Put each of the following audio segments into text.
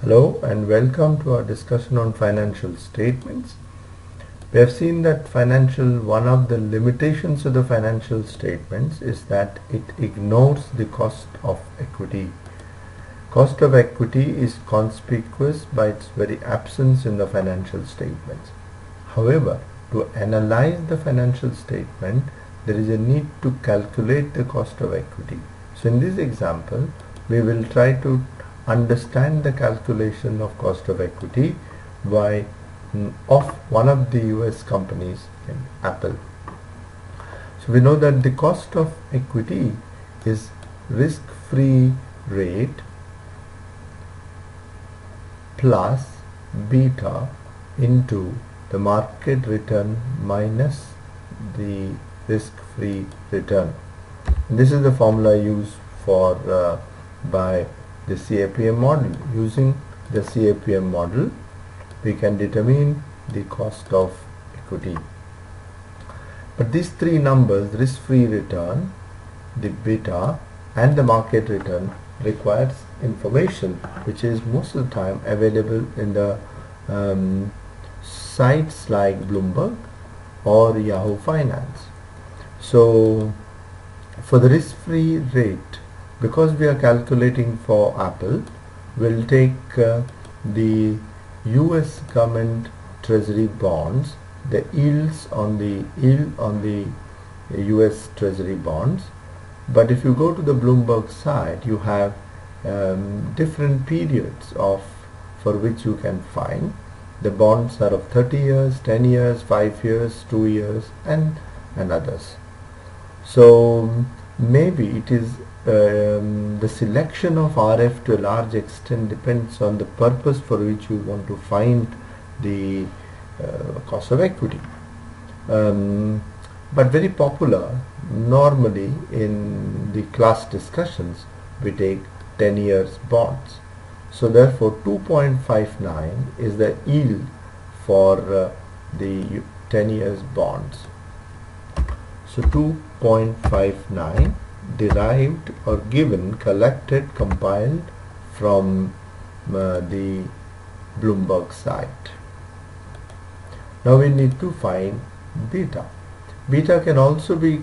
Hello and welcome to our discussion on financial statements. We have seen that one of the limitations of the financial statements is that it ignores the cost of equity. Cost of equity is conspicuous by its very absence in the financial statements. However, to analyze the financial statement, there is a need to calculate the cost of equity. So in this example, we will try to understand the calculation of cost of equity by of one of the US companies, Apple. So we know that the cost of equity is risk-free rate plus beta into the market return minus the risk-free return. And this is the formula used for by the CAPM model. Using the CAPM model, we can determine the cost of equity. But these three numbers, risk-free return, the beta and the market return, requires information which is most of the time available in the sites like Bloomberg or Yahoo Finance. So for the risk-free rate, because we are calculating for Apple, we'll take the US government treasury bonds, the yield on the US treasury bonds. But if you go to the Bloomberg site, you have different periods for which you can find. The bonds are of 30 years, 10 years, 5 years, 2 years, and others. So maybe it is the selection of RF to a large extent depends on the purpose for which you want to find the cost of equity. But very popular, normally in the class discussions, we take 10 years bonds. So therefore 2.59 is the yield for the 10 years bonds. So 2.59 derived or given, collected, compiled from the Bloomberg site. Now we need to find beta. Beta can also be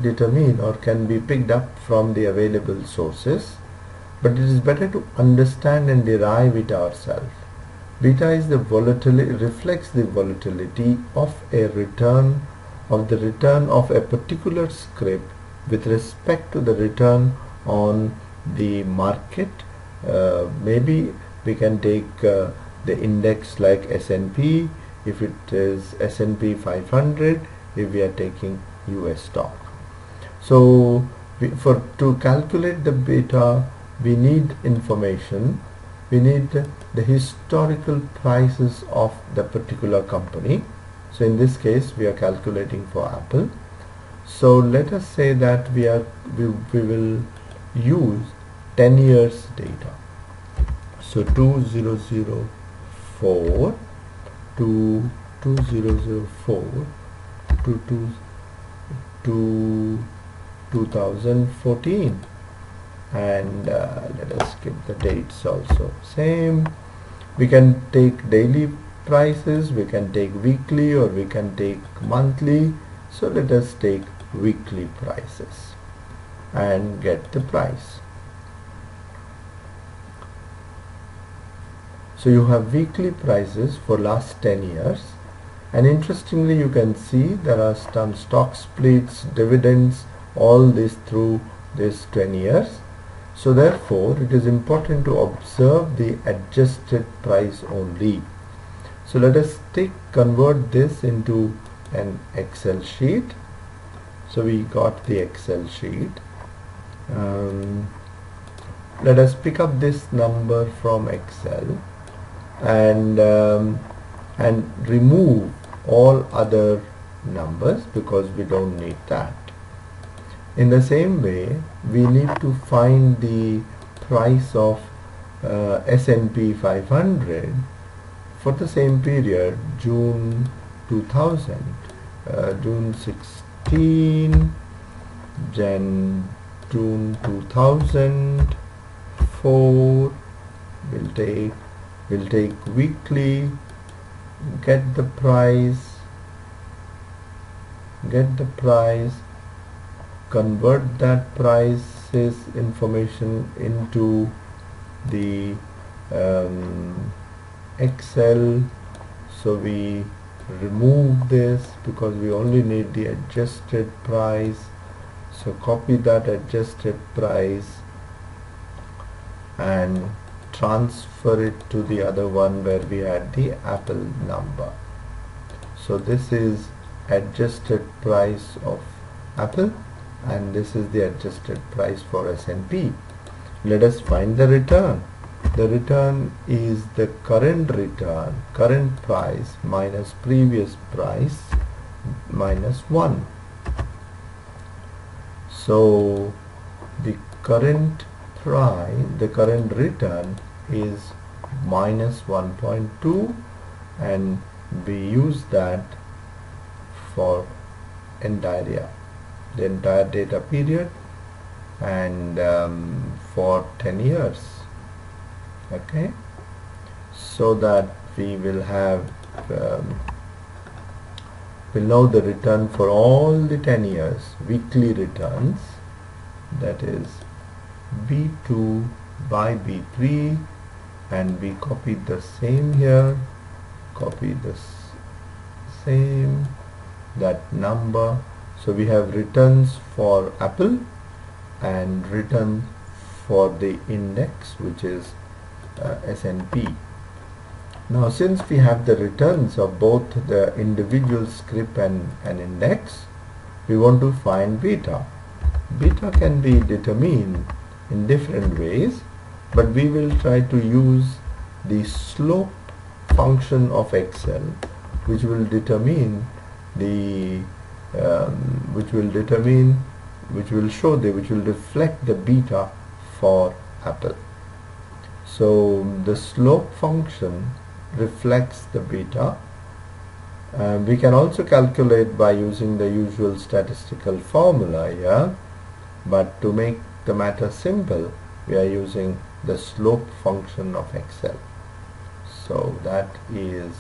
determined or can be picked up from the available sources, but it is better to understand and derive it ourselves. Beta is the volatility, reflects the volatility of a return of a particular script with respect to the return on the market. Maybe we can take the index like S&P, if it is S&P 500, if we are taking US stock. So to calculate the beta, we need information. We need the historical prices of the particular company. So in this case, we are calculating for Apple. So let us say that we will use 10 years data. So 2004 to 2004 to 2014, and let us give the dates also same. We can take daily prices, we can take weekly, or we can take monthly. So let us take weekly prices and get the price. So you have weekly prices for last 10 years, and interestingly you can see there are some stock splits, dividends, all this through this 10 years. So therefore it is important to observe the adjusted price only. So let us convert this into an Excel sheet. So we got the Excel sheet. Let us pick up this number from Excel and remove all other numbers because we don't need that. In the same way, we need to find the price of S&P 500 for the same period, June 2000, June 16, June 2004. We'll take we'll take weekly, get the price, convert that prices information into the Excel. So we remove this because we only need the adjusted price. So copy that adjusted price and transfer it to the other one where we had the Apple number. So this is adjusted price of Apple and this is the adjusted price for S&P. Let us find the return. The return is the current return, current price minus previous price minus 1. So the current price, the current return is minus 1.2 and we use that for entire year, the entire data period, and for 10 years. Okay, so that we will have we'll know the return for all the 10 years, weekly returns, that is B2 by B3, and we copied the same here, copy this same, that number. So we have returns for Apple and return for the index, which is S&P. Now since we have the returns of both the individual scrip and index, we want to find beta. Beta can be determined in different ways, but we will try to use the slope function of Excel, which will determine the which will reflect the beta for Apple. So the slope function reflects the beta. We can also calculate by using the usual statistical formula here, but to make the matter simple, we are using the slope function of Excel. So that is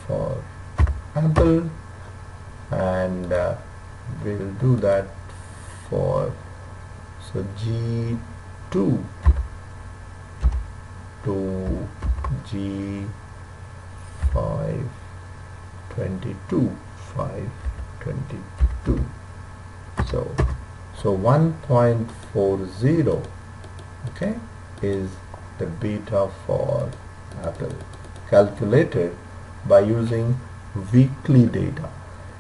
for Apple, and we'll do that for G2 to G522, 522. So 1.40, okay, is the beta for Apple, calculated by using weekly data.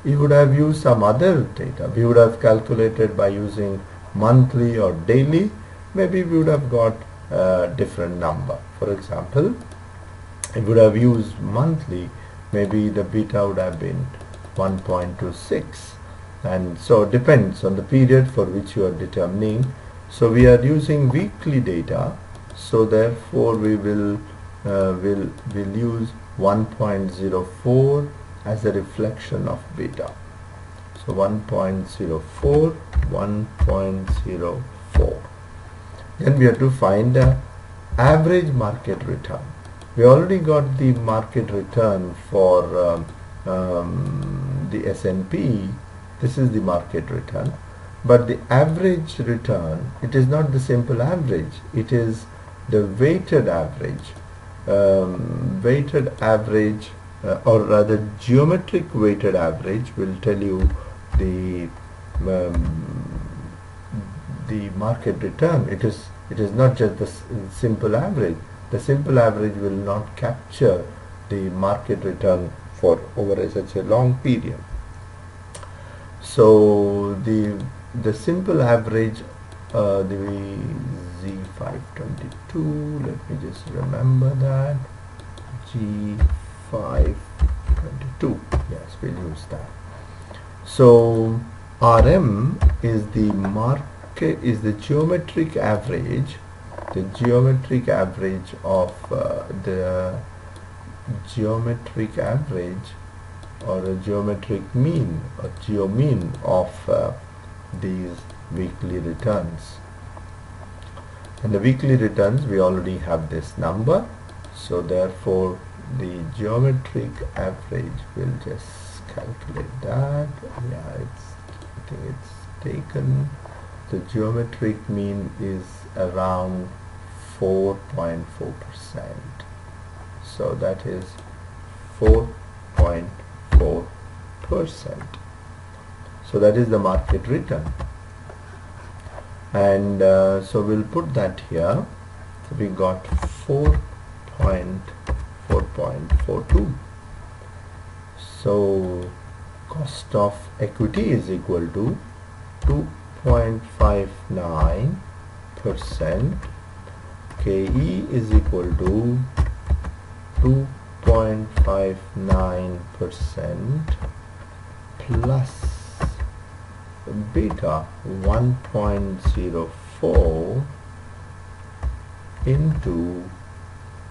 We would have used some other data. We would have calculated by using monthly or daily. Maybe we would have got a different number. For example, if we would have used monthly, maybe the beta would have been 1.26, and so it depends on the period for which you are determining. So we are using weekly data, so therefore we will use 1.04 as a reflection of beta. So 1.04, 1.04. Then we have to find the average market return. We already got the market return for the S&P. This is the market return. But the average return, it is not the simple average. It is the weighted average. Or rather geometric weighted average will tell you the market return. It is not just the simple average. The simple average will not capture the market return for over such a long period. So the simple average, the Z522, let me just remember that, G522, yes, we'll use that. So RM is the geometric average, of the geometric average or a geometric mean or geomean of these weekly returns. And the weekly returns, we already have this number, so therefore the geometric average will just calculate that. Yeah, I think it's taken. The geometric mean is around 4.4%. So that is 4.4%. So that is the market return. And so we'll put that here. So we got 4.42. So cost of equity is equal to 2.59%. KE is equal to 2.59% plus beta 1.04 into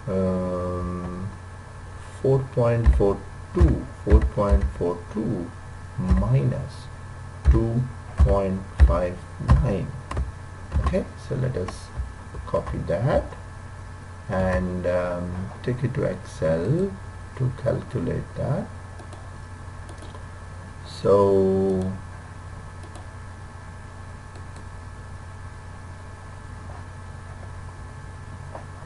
4.42 minus 2.59. Okay, so let us copy that and take it to Excel to calculate that. So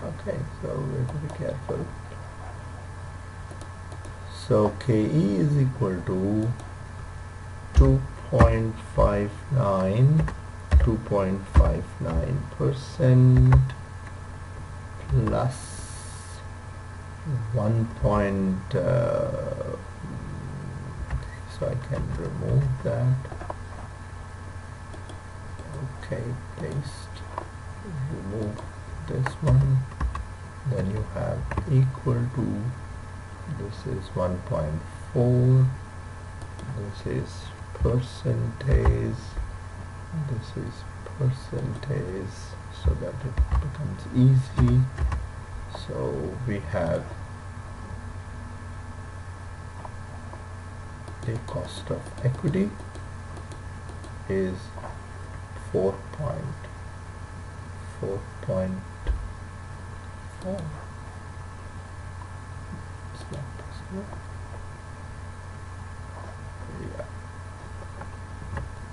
okay, so we have to be careful. So KE is equal to 2.59% plus 1 point, so I can remove that. Okay, paste, remove this one, then you have equal to, this is 1.4, this is percentage, this is percentage, so that it becomes easy. So we have the cost of equity is 4.4. It's not possible. Yeah.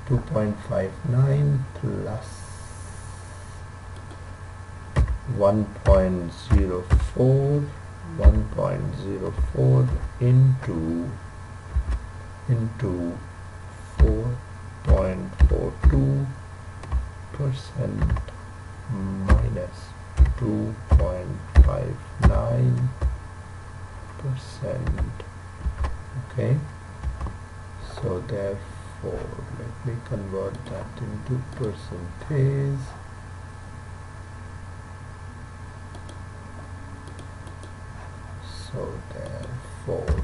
2.59 plus 1.04 into 4.42% minus 2.59%. Okay, so therefore let me convert that into percentage. So therefore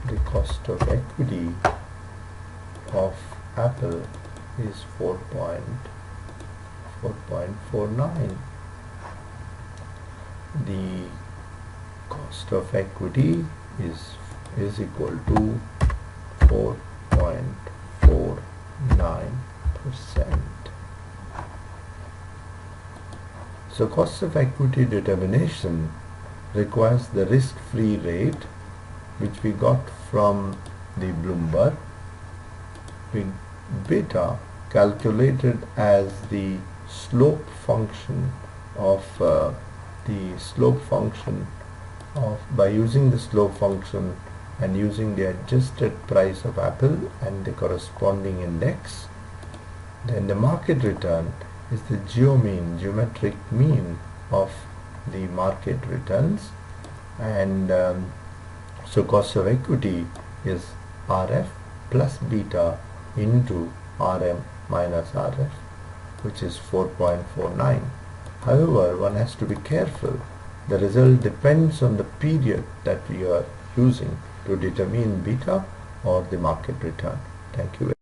the cost of equity of Apple is 4.49. The cost of equity is equal to 4.49%. So cost of equity determination requires the risk-free rate, which we got from the Bloomberg, beta calculated as the slope function of by using the slope function and using the adjusted price of Apple and the corresponding index. Then the market return is the geometric mean of the market returns, and so cost of equity is RF plus beta into RM minus RF, which is 4.49. However, one has to be careful. The result depends on the period that we are using to determine beta or the market return. Thank you very much.